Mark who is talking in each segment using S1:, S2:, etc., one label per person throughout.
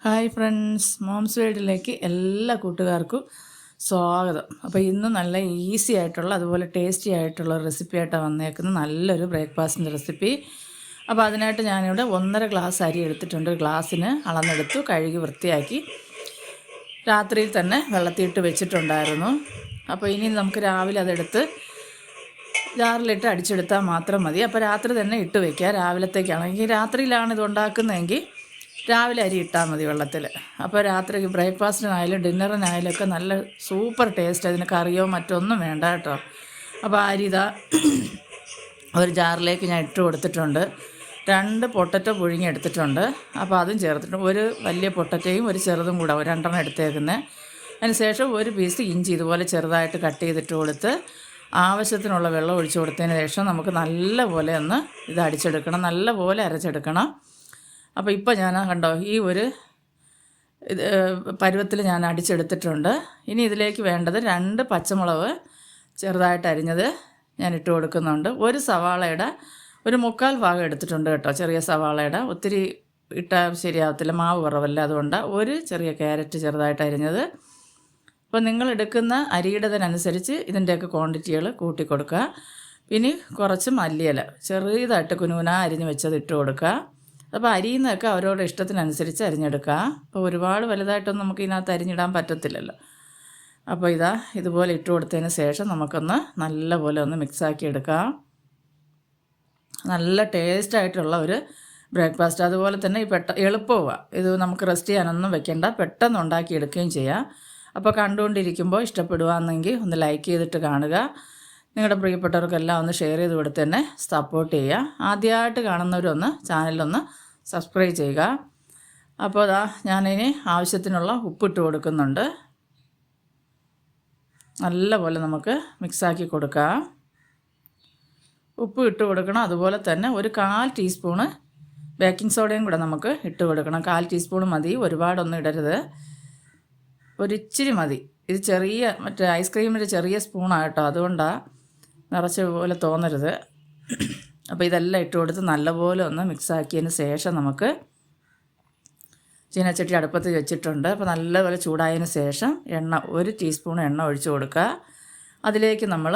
S1: Hi friends, moms വേൾഡിലേക്ക് എല്ലാ കൂട്ടുകാർക്കും സ്വാഗതം. അപ്പോൾ ഇന്ന് നല്ല ഈസി ആയിട്ടുള്ള അതുപോലെ ടേസ്റ്റി ആയിട്ടുള്ള റെസിപ്പി ആയിട്ടാണ് വന്നേക്കുന്നത്. നല്ലൊരു ബ്രേക്ക്ഫാസ്റ്റിൻ്റെ റെസിപ്പി. അപ്പോൾ അതിനായിട്ട് ഞാനിവിടെ 1.5 ഗ്ലാസ് അരി എടുത്തിട്ടുണ്ട്. ഗ്ലാസ്സിന് അളന്നെടുത്തു, കഴുകി വൃത്തിയാക്കി രാത്രിയിൽ തന്നെ വെള്ളത്തിയിട്ട് വെച്ചിട്ടുണ്ടായിരുന്നു. അപ്പോൾ ഇനി നമുക്ക് രാവിലെ അതെടുത്ത് ജാറിലിട്ട് അടിച്ചെടുത്താൽ മാത്രം മതി. അപ്പോൾ രാത്രി തന്നെ ഇട്ട് വയ്ക്കുക. രാവിലത്തേക്കാണെങ്കിൽ രാത്രിയിലാണ് ഇത് ഉണ്ടാക്കുന്നതെങ്കിൽ രാവിലെ അരി ഇട്ടാൽ മതി വെള്ളത്തിൽ. അപ്പോൾ രാത്രി ബ്രേക്ക്ഫാസ്റ്റിനായാലും ഡിന്നറിനായാലും ഒക്കെ നല്ല സൂപ്പർ ടേസ്റ്റ്. അതിന് കറിയോ മറ്റൊന്നും വേണ്ട കേട്ടോ. അപ്പോൾ അരി ഇതാ ഒരു ജാറിലേക്ക് ഞാൻ ഇട്ട് കൊടുത്തിട്ടുണ്ട്. 2 പൊട്ടറ്റോ പുഴുങ്ങി എടുത്തിട്ടുണ്ട്. അപ്പോൾ അതും ചേർത്തിട്ടുണ്ട്. ഒരു വലിയ പൊട്ടറ്റയും ഒരു ചെറുതും കൂടെ 2 എടുത്തേക്കുന്നത്. അതിന് ശേഷം ഒരു പീസ് ഇഞ്ചി ഇതുപോലെ ചെറുതായിട്ട് കട്ട് ചെയ്തിട്ട് കൊടുത്ത് ആവശ്യത്തിനുള്ള വെള്ളം ഒഴിച്ച് കൊടുത്തതിന് ശേഷം നമുക്ക് നല്ലപോലെ ഒന്ന് ഇത് അടിച്ചെടുക്കണം, നല്ലപോലെ അരച്ചെടുക്കണം. അപ്പോൾ ഇപ്പോൾ ഞാൻ കണ്ടോ ഈ ഒരു പരുവത്തിൽ ഞാൻ അടിച്ചെടുത്തിട്ടുണ്ട്. ഇനി ഇതിലേക്ക് വേണ്ടത് 2 പച്ചമുളക് ചെറുതായിട്ട് അരിഞ്ഞത് ഞാൻ ഇട്ട് കൊടുക്കുന്നുണ്ട്. ഒരു സവാളയുടെ ഒരു 1/4 ഭാഗം എടുത്തിട്ടുണ്ട് കേട്ടോ, ചെറിയ സവാളയുടെ. ഒത്തിരി ഇട്ടാൽ ശരിയാവത്തില്ല, മാവ് കുറവല്ല. അതുകൊണ്ട് ഒരു ചെറിയ ക്യാരറ്റ് ചെറുതായിട്ട് അരിഞ്ഞത്. അപ്പോൾ നിങ്ങൾ എടുക്കുന്ന അരിയുടേതിനനുസരിച്ച് ഇതിൻ്റെയൊക്കെ ക്വാണ്ടിറ്റികൾ കൂട്ടി കൊടുക്കുക. പിന്നെ കുറച്ച് മല്ലിയില ചെറിയതായിട്ട് കുനുകുന അരിഞ്ഞ് വെച്ചത് ഇട്ട് കൊടുക്കുക. അപ്പോൾ അരിയുന്നതൊക്കെ അവരവരുടെ ഇഷ്ടത്തിനനുസരിച്ച് അരിഞ്ഞെടുക്കുക. അപ്പോൾ ഒരുപാട് വലുതായിട്ടൊന്നും നമുക്ക് ഇതിനകത്ത് അരിഞ്ഞിടാൻ പറ്റത്തില്ലല്ലോ. അപ്പോൾ ഇതാ ഇതുപോലെ ഇട്ട് കൊടുത്തതിന് ശേഷം നമുക്കൊന്ന് നല്ലപോലെ ഒന്ന് മിക്സാക്കി എടുക്കാം. നല്ല ടേസ്റ്റായിട്ടുള്ള ഒരു ബ്രേക്ക്ഫാസ്റ്റ്. അതുപോലെ തന്നെ ഈ എളുപ്പമാണ് ഇത്. നമുക്ക് റെസ്റ്റ് ചെയ്യാനൊന്നും വെക്കേണ്ട, പെട്ടെന്ന് ഉണ്ടാക്കിയെടുക്കുകയും ചെയ്യാം. അപ്പോൾ കണ്ടുകൊണ്ടിരിക്കുമ്പോൾ ഇഷ്ടപ്പെടുകയാണെങ്കിൽ ഒന്ന് ലൈക്ക് ചെയ്തിട്ട് കാണുക. നിങ്ങളുടെ പ്രിയപ്പെട്ടവർക്കെല്ലാം ഒന്ന് ഷെയർ ചെയ്ത് കൊടുത്ത് തന്നെ സപ്പോർട്ട് ചെയ്യുക. ആദ്യമായിട്ട് കാണുന്നവരൊന്ന് ചാനലൊന്ന് സബ്സ്ക്രൈബ് ചെയ്യുക. അപ്പോൾ അതാ ഞാനിനി ആവശ്യത്തിനുള്ള ഉപ്പിട്ട് കൊടുക്കുന്നുണ്ട്. നല്ലപോലെ നമുക്ക് മിക്സാക്കി കൊടുക്കാം. ഉപ്പ് ഇട്ട് കൊടുക്കണം. അതുപോലെ തന്നെ ഒരു 1/4 ടീസ്പൂണ് ബേക്കിംഗ് സോഡയും കൂടെ നമുക്ക് ഇട്ട് കൊടുക്കണം. 1/4 ടീസ്പൂൺ മതി, ഒരുപാടൊന്നും ഇടരുത്, ഒരിച്ചിരി മതി. ഇത് ചെറിയ മറ്റേ ഐസ്ക്രീമിൻ്റെ ചെറിയ സ്പൂണാണ് കേട്ടോ, അതുകൊണ്ടാണ് നിറച്ച പോലെ തോന്നരുത്. അപ്പോൾ ഇതെല്ലാം ഇട്ട് കൊടുത്ത് നല്ലപോലെ ഒന്ന് മിക്സാക്കിയതിന് ശേഷം നമുക്ക് ചീനച്ചട്ടി അടുപ്പത്ത് വെച്ചിട്ടുണ്ട്. അപ്പോൾ നല്ലപോലെ ചൂടായതിന് ശേഷം എണ്ണ 1 ടീസ്പൂൺ എണ്ണ ഒഴിച്ച് കൊടുക്കുക. അതിലേക്ക് നമ്മൾ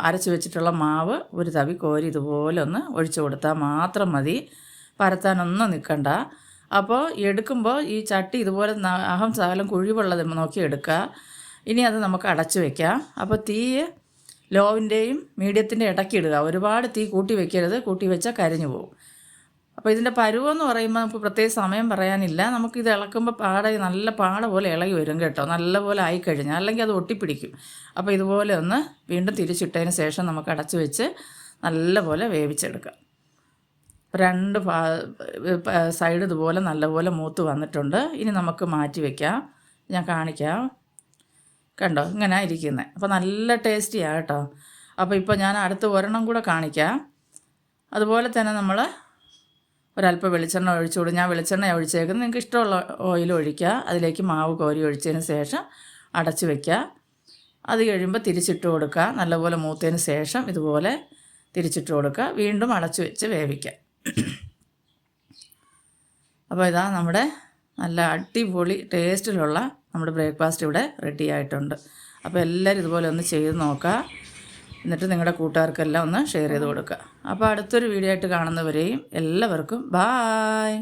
S1: അരച്ച് വെച്ചിട്ടുള്ള മാവ് ഒരു തവി കോരി ഇതുപോലെ ഒന്ന് ഒഴിച്ച് കൊടുത്താൽ മാത്രം മതി. പരത്താനൊന്നും നിൽക്കണ്ട. അപ്പോൾ എടുക്കുമ്പോൾ ഈ ചട്ടി ഇതുപോലെ അഹം സകലം കുഴിവുള്ളത് നോക്കി എടുക്കുക. ഇനി അത് നമുക്ക് അടച്ച് വയ്ക്കാം. അപ്പോൾ തീ ലോവിൻ്റെയും മീഡിയത്തിൻ്റെ ഇടയ്ക്ക് ഇടുക. ഒരുപാട് തീ കൂട്ടി വെക്കരുത്, കൂട്ടി വെച്ചാൽ കരിഞ്ഞു പോകും. അപ്പോൾ ഇതിൻ്റെ പരുവെന്ന് പറയുമ്പോൾ നമുക്ക് പ്രത്യേക സമയം പറയാനില്ല. നമുക്കിത് ഇളക്കുമ്പോൾ നല്ല പാട പോലെ ഇളകി വരും കേട്ടോ, നല്ലപോലെ ആയിക്കഴിഞ്ഞാൽ, അല്ലെങ്കിൽ അത് ഒട്ടിപ്പിടിക്കും. അപ്പോൾ ഇതുപോലെ ഒന്ന് വീണ്ടും തിരിച്ചിട്ടതിന് ശേഷം നമുക്ക് അടച്ച് വെച്ച് നല്ലപോലെ വേവിച്ചെടുക്കാം. 2 സൈഡ് ഇതുപോലെ നല്ലപോലെ മൂത്ത് വന്നിട്ടുണ്ട്. ഇനി നമുക്ക് മാറ്റി വയ്ക്കാം. ഞാൻ കാണിക്കാം. കണ്ടോ ഇങ്ങനെ ഇരിക്കുന്നത്. അപ്പോൾ നല്ല ടേസ്റ്റിയാണ് കേട്ടോ. അപ്പോൾ ഇപ്പോൾ ഞാൻ അടുത്ത് ഒരെണ്ണം കൂടെ കാണിക്കാം. അതുപോലെ തന്നെ നമ്മൾ ഒരല്പം വെളിച്ചെണ്ണ ഒഴിച്ചു കൊടുക്കും. ഞാൻ വെളിച്ചെണ്ണ ഒഴിച്ചേക്കുന്നത്, നിങ്ങൾക്ക് ഇഷ്ടമുള്ള ഓയിൽ ഒഴിക്കുക. അതിലേക്ക് മാവ് കോരി ഒഴിച്ചതിന് ശേഷം അടച്ച് വയ്ക്കുക. അത് കഴിയുമ്പോൾ തിരിച്ചിട്ട് കൊടുക്കുക. നല്ലപോലെ മൂത്തതിന് ശേഷം ഇതുപോലെ തിരിച്ചിട്ട് കൊടുക്കുക. വീണ്ടും അടച്ച് വെച്ച് വേവിക്കുക. അപ്പോൾ ഇതാ നമ്മുടെ നല്ല അടിപൊളി ടേസ്റ്റിലുള്ള നമ്മുടെ ബ്രേക്ക്ഫാസ്റ്റ് ഇവിടെ റെഡി ആയിട്ടുണ്ട്. അപ്പോൾ എല്ലാവരും ഇതുപോലെ ഒന്ന് ചെയ്ത് നോക്കുക. എന്നിട്ട് നിങ്ങളുടെ കൂട്ടുകാർക്കെല്ലാം ഒന്ന് ഷെയർ ചെയ്ത് കൊടുക്കുക. അപ്പോൾ അടുത്തൊരു വീഡിയോ ആയിട്ട് കാണുന്നവരെയും എല്ലാവർക്കും ബായ്.